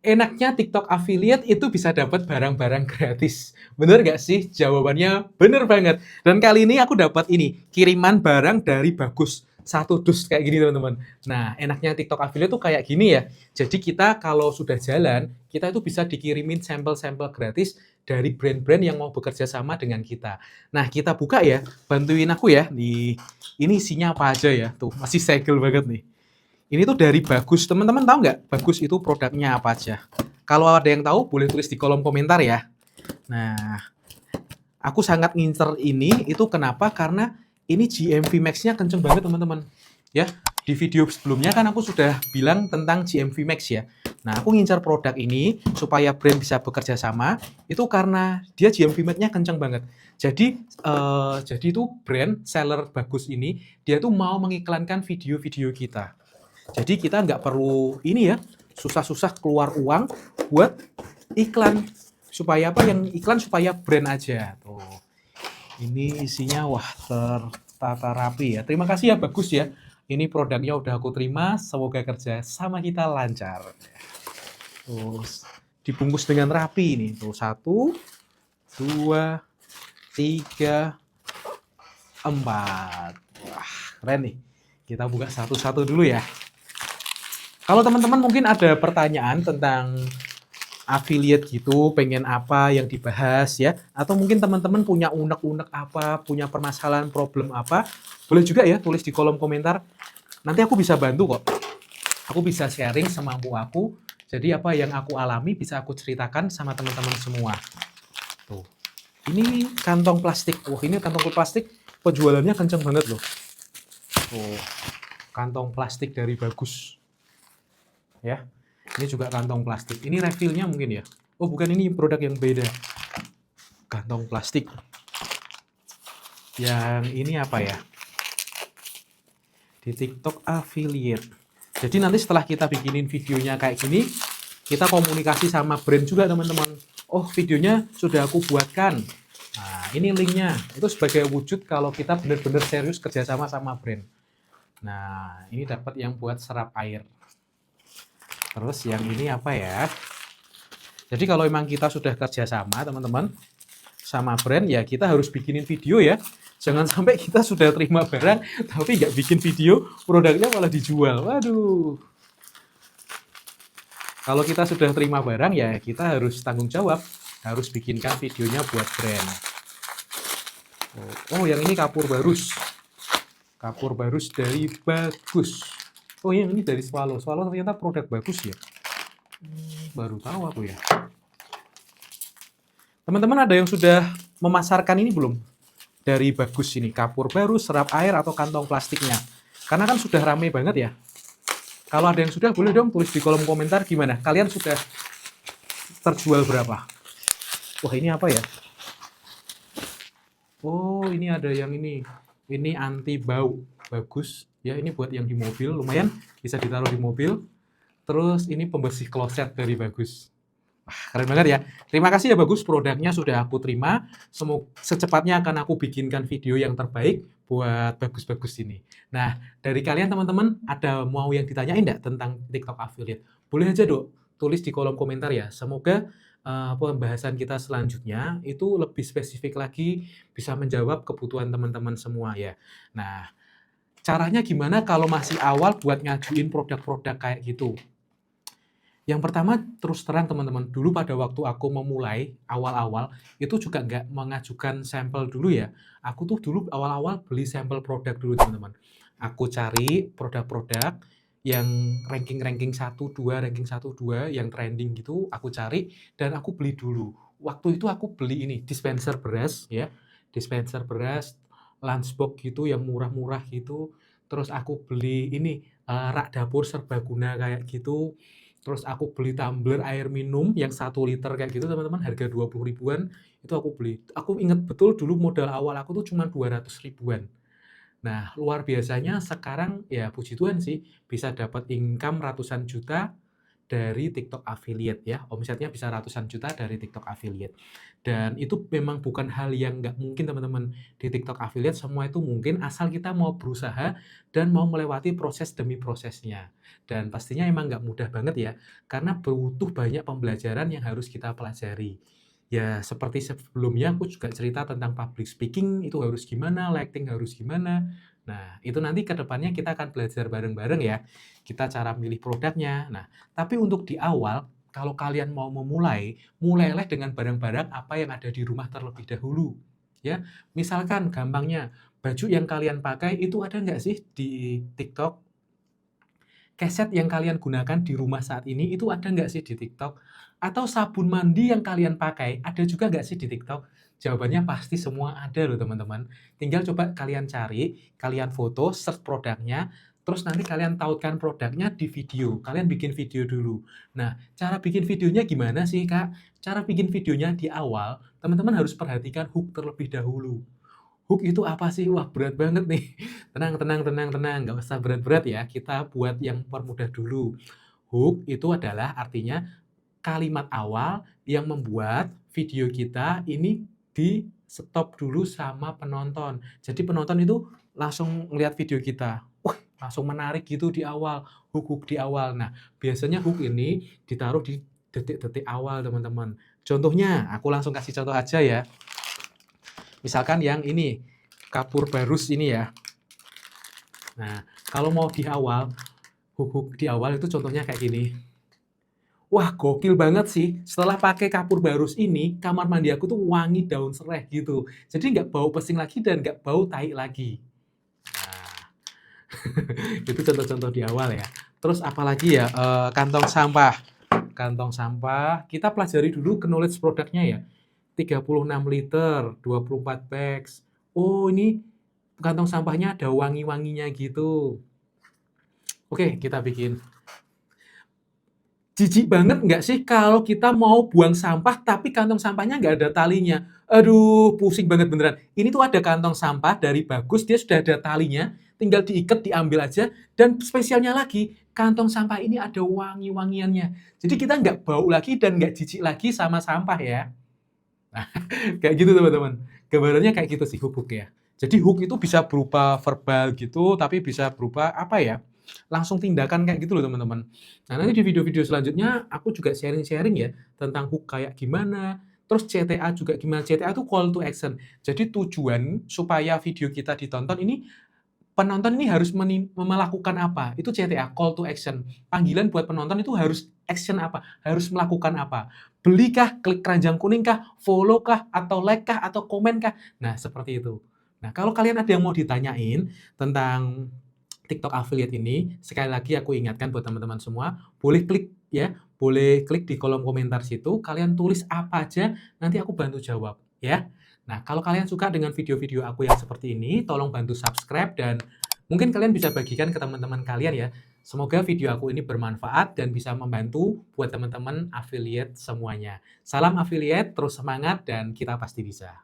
Enaknya TikTok affiliate itu bisa dapat barang-barang gratis. Bener nggak sih? Jawabannya bener banget. Dan kali ini aku dapat ini, kiriman barang dari Bagus. Satu dus kayak gini teman-teman. Nah, enaknya TikTok affiliate tuh kayak gini ya. Jadi kita kalau sudah jalan, kita itu bisa dikirimin sampel-sampel gratis dari brand-brand yang mau bekerja sama dengan kita. Nah, kita buka ya. Bantuin aku ya. Ini isinya apa aja ya. Tuh, masih segel banget nih. Ini tuh dari Bagus. Teman-teman tahu nggak Bagus itu produknya apa aja? Kalau ada yang tahu, boleh tulis di kolom komentar ya. Nah, aku sangat ngincer ini, itu kenapa? Karena ini GMV Max-nya kenceng banget teman-teman. Ya, di video sebelumnya kan aku sudah bilang tentang GMV Max ya. Nah, aku ngincar produk ini supaya brand bisa bekerja sama, itu karena dia GMV Max-nya kenceng banget. Jadi itu brand seller Bagus ini, dia tuh mau mengiklankan video-video kita. Jadi kita nggak perlu ini ya, susah-susah keluar uang buat iklan. Supaya apa? Yang iklan supaya brand aja. Tuh. Ini isinya wah tertata rapi ya. Terima kasih ya Bagus ya. Ini produknya udah aku terima. Semoga kerja sama kita lancar. Terus dibungkus dengan rapi ini. Tuh satu, dua, tiga, empat. Wah keren nih. Kita buka satu-satu dulu ya. Kalau teman-teman mungkin ada pertanyaan tentang affiliate gitu, pengen apa yang dibahas ya, atau mungkin teman-teman punya unek-unek apa, punya permasalahan problem apa, boleh juga ya tulis di kolom komentar. Nanti aku bisa bantu kok. Aku bisa sharing semampu aku. Jadi apa yang aku alami bisa aku ceritakan sama teman-teman semua. Tuh. Ini kantong plastik. Wah, ini kantong plastik penjualannya kenceng banget loh. Tuh. Kantong plastik dari Bagus. Ya. Ini juga kantong plastik. Ini refillnya mungkin ya. Oh, bukan, ini produk yang beda. Kantong plastik. Yang ini apa ya? Di TikTok affiliate. Jadi nanti setelah kita bikinin videonya kayak gini, kita komunikasi sama brand juga teman-teman. Oh, videonya sudah aku buatkan. Nah, ini linknya. Itu sebagai wujud kalau kita benar-benar serius kerjasama sama brand. Nah, ini dapat yang buat serap air. Terus yang ini apa ya? Jadi kalau memang kita sudah kerjasama teman-teman sama brand ya kita harus bikinin video ya. Jangan sampai kita sudah terima barang tapi nggak bikin video, produknya malah dijual. Waduh. Kalau kita sudah terima barang ya kita harus tanggung jawab, harus bikinkan videonya buat brand. Oh, yang ini kapur barus. Kapur barus dari Bagus. Oh, yang ini dari Swallow. Swallow ternyata produk Bagus ya. Baru tahu aku ya. Teman-teman ada yang sudah memasarkan ini belum? Dari Bagus ini, kapur baru, serap air, atau kantong plastiknya. Karena kan sudah rame banget ya. Kalau ada yang sudah, boleh dong tulis di kolom komentar gimana. Kalian sudah terjual berapa? Wah, ini apa ya? Oh, ini ada yang ini. Ini anti bau. Bagus. Ya, ini buat yang di mobil. Lumayan, bisa ditaruh di mobil. Terus ini pembersih kloset dari Bagus. Keren banget ya. Terima kasih ya Bagus, produknya sudah aku terima. Semoga secepatnya akan aku bikinkan video yang terbaik buat Bagus-Bagus ini. Nah, dari kalian teman-teman, ada mau yang ditanyain nggak tentang TikTok affiliate? Boleh aja dok, tulis di kolom komentar ya. Semoga pembahasan kita selanjutnya itu lebih spesifik lagi, bisa menjawab kebutuhan teman-teman semua ya. Nah, caranya gimana kalau masih awal buat ngajuin produk-produk kayak gitu? Yang pertama, terus terang teman-teman, dulu pada waktu aku memulai awal-awal, itu juga nggak mengajukan sampel dulu ya. Aku tuh dulu awal-awal beli sampel produk dulu teman-teman. Aku cari produk-produk yang ranking-ranking 1, 2, ranking 1, 2, yang trending gitu, aku cari dan aku beli dulu. Waktu itu aku beli ini, dispenser beras ya, dispenser beras, lunchbox gitu yang murah-murah gitu. Terus aku beli ini, rak dapur serbaguna kayak gitu. Terus aku beli tumbler air minum yang 1 liter kayak gitu teman-teman, harga 20 ribuan, itu aku beli. Aku inget betul dulu modal awal aku tuh cuma 200 ribuan. Nah, luar biasanya sekarang ya puji Tuhan sih bisa dapat income ratusan juta dari TikTok affiliate ya. Omsetnya bisa ratusan juta dari TikTok affiliate. Dan itu memang bukan hal yang nggak mungkin teman-teman. Di TikTok affiliate semua itu mungkin asal kita mau berusaha dan mau melewati proses demi prosesnya. Dan pastinya emang nggak mudah banget ya, karena butuh banyak pembelajaran yang harus kita pelajari. Ya seperti sebelumnya aku juga cerita tentang public speaking itu harus gimana, lighting harus gimana. Nah, itu nanti ke depannya kita akan belajar bareng-bareng ya. Kita cara milih produknya. Nah, tapi untuk di awal, kalau kalian mau memulai, mulailah dengan barang-barang apa yang ada di rumah terlebih dahulu. Ya, misalkan gampangnya, baju yang kalian pakai itu ada nggak sih di TikTok? Keset yang kalian gunakan di rumah saat ini itu ada nggak sih di TikTok? Atau sabun mandi yang kalian pakai ada juga nggak sih di TikTok? Jawabannya pasti semua ada loh teman-teman. Tinggal coba kalian cari, kalian foto, search produknya, terus nanti kalian tautkan produknya di video. Kalian bikin video dulu. Nah, cara bikin videonya gimana sih, Kak? Cara bikin videonya di awal, teman-teman harus perhatikan hook terlebih dahulu. Hook itu apa sih? Wah, berat banget nih. Tenang tenang tenang tenang, nggak usah berat-berat ya, kita buat yang permudah dulu. Hook itu adalah artinya kalimat awal yang membuat video kita ini di-stop dulu sama penonton. Jadi penonton itu langsung ngelihat video kita, wah langsung menarik gitu di awal, hook-hook di awal. Nah, biasanya hook ini ditaruh di detik-detik awal teman-teman. Contohnya, aku langsung kasih contoh aja ya. Misalkan yang ini, kapur barus ini ya. Nah, kalau mau di awal, hook-hook di awal itu contohnya kayak gini. Wah, gokil banget sih. Setelah pakai kapur barus ini, kamar mandi aku tuh wangi daun serai gitu. Jadi nggak bau pesing lagi dan nggak bau tai lagi. Nah, itu contoh-contoh di awal ya. Terus apalagi ya, kantong sampah. Kantong sampah, kita pelajari dulu knowledge produknya ya. 36 liter, 24 bags. Oh, ini kantong sampahnya ada wangi-wanginya gitu. Oke, kita bikin. Jijik banget nggak sih kalau kita mau buang sampah tapi kantong sampahnya nggak ada talinya? Aduh, pusing banget beneran. Ini tuh ada kantong sampah dari Bagus, dia sudah ada talinya, tinggal diikat, diambil aja. Dan spesialnya lagi, kantong sampah ini ada wangi-wangiannya. Jadi kita nggak bau lagi dan nggak jijik lagi sama sampah ya. Nah, kayak gitu teman-teman. Gambarannya kayak gitu sih hook ya. Jadi hook itu bisa berupa verbal gitu, tapi bisa berupa apa ya? Langsung tindakan kayak gitu loh teman-teman. Nah nanti di video-video selanjutnya aku juga sharing-sharing ya tentang hook kayak gimana. Terus CTA juga gimana? CTA itu call to action. Jadi tujuan supaya video kita ditonton ini penonton ini harus melakukan apa? Itu CTA, call to action. Panggilan buat penonton itu harus action apa? Harus melakukan apa? Belikah, klik keranjang kuning kah, follow kah, atau like kah, atau komen kah? Nah, seperti itu. Nah, kalau kalian ada yang mau ditanyain tentang TikTok affiliate ini, sekali lagi aku ingatkan buat teman-teman semua, boleh klik ya, boleh klik di kolom komentar situ, kalian tulis apa aja, nanti aku bantu jawab ya. Nah, kalau kalian suka dengan video-video aku yang seperti ini, tolong bantu subscribe dan mungkin kalian bisa bagikan ke teman-teman kalian ya. Semoga video aku ini bermanfaat dan bisa membantu buat teman-teman affiliate semuanya. Salam affiliate, terus semangat dan kita pasti bisa.